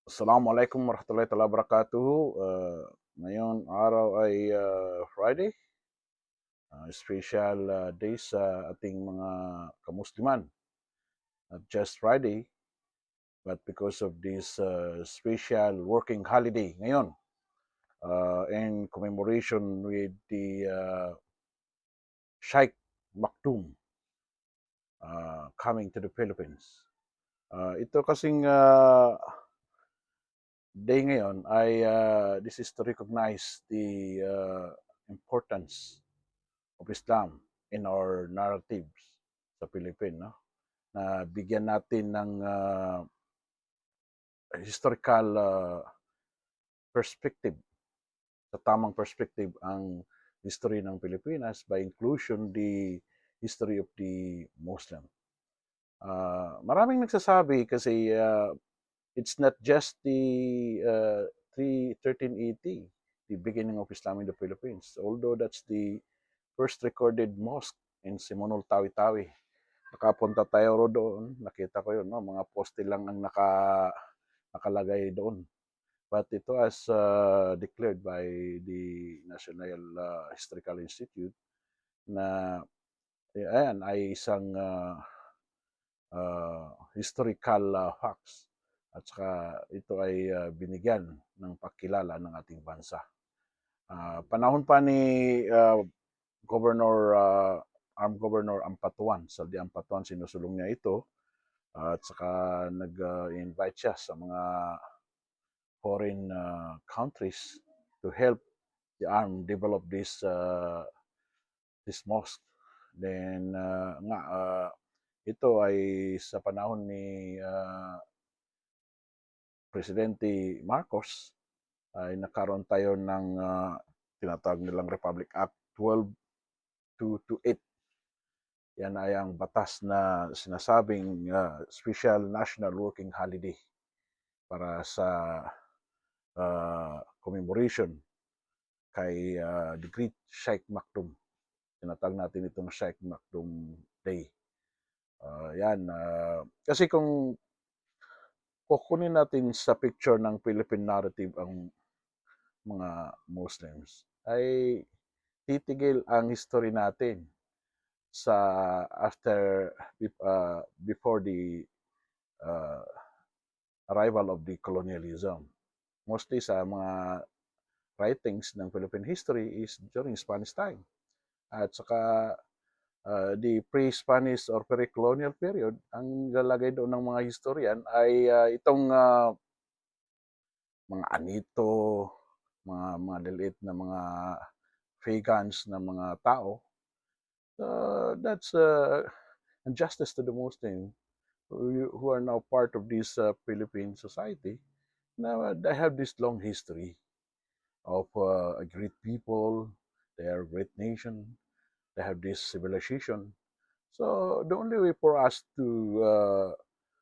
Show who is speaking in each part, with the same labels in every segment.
Speaker 1: Assalamualaikum warahmatullahi taala wabarakatuh. Ngayon araw ay Friday, special day sa ating mga kamusliman. Not just Friday, but because of this special working holiday ngayon, in commemoration with the Sheikh Maktoum coming to the Philippines. Ito kasing day ngayon ay this is to recognize the importance of Islam in our narratives sa Philippines, no? Na bigyan natin ng historical perspective, sa tamang perspective ang history ng Pilipinas by inclusion the history of the Muslim. Maraming nagsasabi kasi it's not just the 1380, the beginning of Islam in the Philippines, although that's the first recorded mosque in Simonol, Tawi-Tawi. Nakapunta tayo doon, nakita ko yun, no? Mga poste lang ang nakalagay doon. But ito as declared by the National Historical Institute na ayan ay isang historical facts at saka ito ay binigyan ng pagkilala ng ating bansa. Panahon pa ni Governor Armed Governor Ampatuan, Saldi Ampatuan, sinusulong niya ito at saka nag-invite siya sa mga foreign countries to help the arm develop this mosque. Then ito ay sa panahon ni Presidente Marcos ay nagkaroon tayo ng tinatawag nilang Republic Act 12228. Yan ay ang batas na sinasabing special national working holiday para sa commemoration kay the great Sheikh Maktoum. Tinatawag natin itong Sheikh Maktoum Day. Kasi kung kukunin natin sa picture ng Philippine narrative ang mga Muslims, ay titigil ang history natin sa after before the uh, arrival of the colonialism. Mostly sa mga writings ng Philippine history is during Spanish time. At saka the pre-Spanish or pre-colonial period, ang lalagay doon ng mga historian ay itong mga anito, mga lilit na mga vegans na mga tao. That's injustice to the Muslim who are now part of this Philippine society. Now they have this long history of a great people, they are a great nation, they have this civilization. So the only way for us to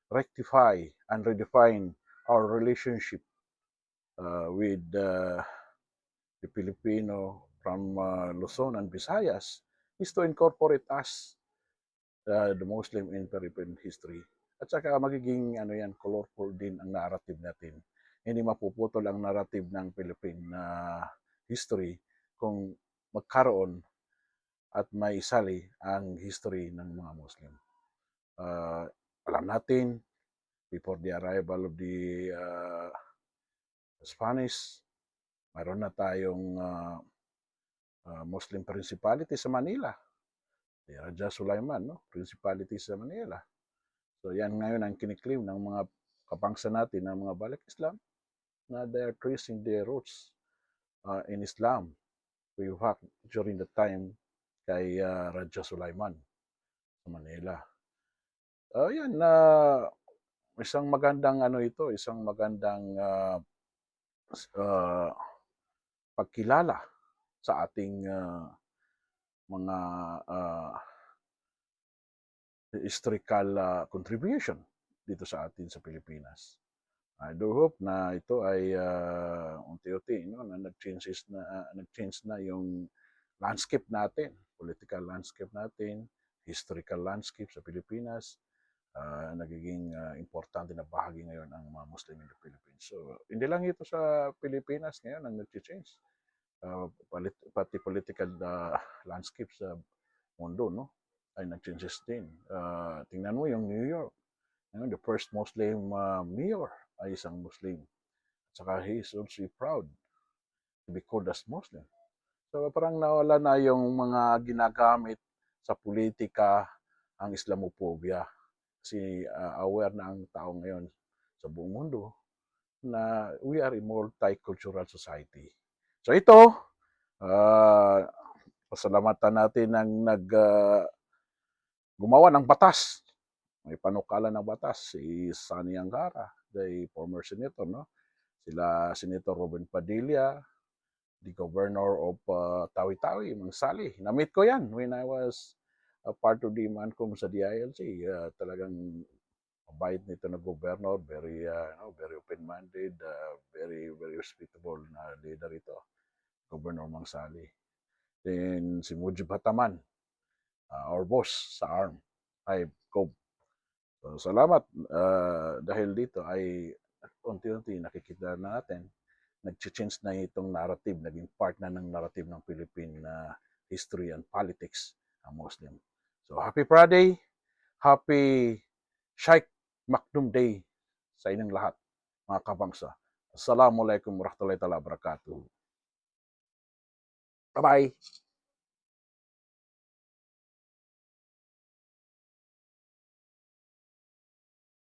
Speaker 1: rectify and redefine our relationship with the Filipino from Luzon and Visayas is to incorporate us, the Muslim in Philippine history. At saka magiging colorful din ang narrative natin. Hindi mapuputol ang narrative ng Philippine history kung magkaroon at may isali ang history ng mga Muslim. Alam natin, before the arrival of the Spanish, mayroon na tayong Muslim principality sa Manila. Raja Sulaiman, no? Principality sa Manila. So yan ngayon ang kiniklaim ng mga kapangsa natin, ng mga balik Islam, na they are tracing their roots in Islam way back during the time kay Raja Sulaiman sa Manila. Yan na isang magandang isang magandang pagkilala sa ating mga historical contribution dito sa atin sa Pilipinas. I do hope na ito ay unti-unti na nag-change na yung landscape natin, political landscape natin, historical landscape sa Pilipinas. nagiging importante na bahagi ngayon ang mga Muslim in the Philippines. So, hindi lang ito sa Pilipinas ngayon ang nag-change. Pati political landscape sa mundo, no? Ay nag-changes din. Tingnan mo yung New York. The first Muslim mayor ay isang Muslim. Saka he is also proud to be called as Muslim. So parang nawala na yung mga ginagamit sa politika ang Islamophobia. Kasi aware na ang tao ngayon sa buong mundo na we are a multicultural society. So ito, pasalamatan natin ang gumawa ng batas. May panukala ng batas si Sani Angara, the former senator, no? Sila Senator Robin Padilla, the governor of Tawi-Tawi, Mang Sali. Na-meet ko yan when I was a part of the Mancom sa DILG. Talagang mabait nito na governor, very open-minded, very hospitable na leader ito, Governor Mang Sali. Then si Mujib Hataman, our boss sa ARM, ay COB. So, salamat dahil dito ay unti-unti nakikita natin nag-change na itong narrative, naging part na ng narrative ng Philippine history and politics ang Muslim. So happy Friday, happy Sheikh Makdum Day sa inyong lahat, mga kabangsa. Assalamualaikum warahmatullahi wabarakatuh. Bye-bye.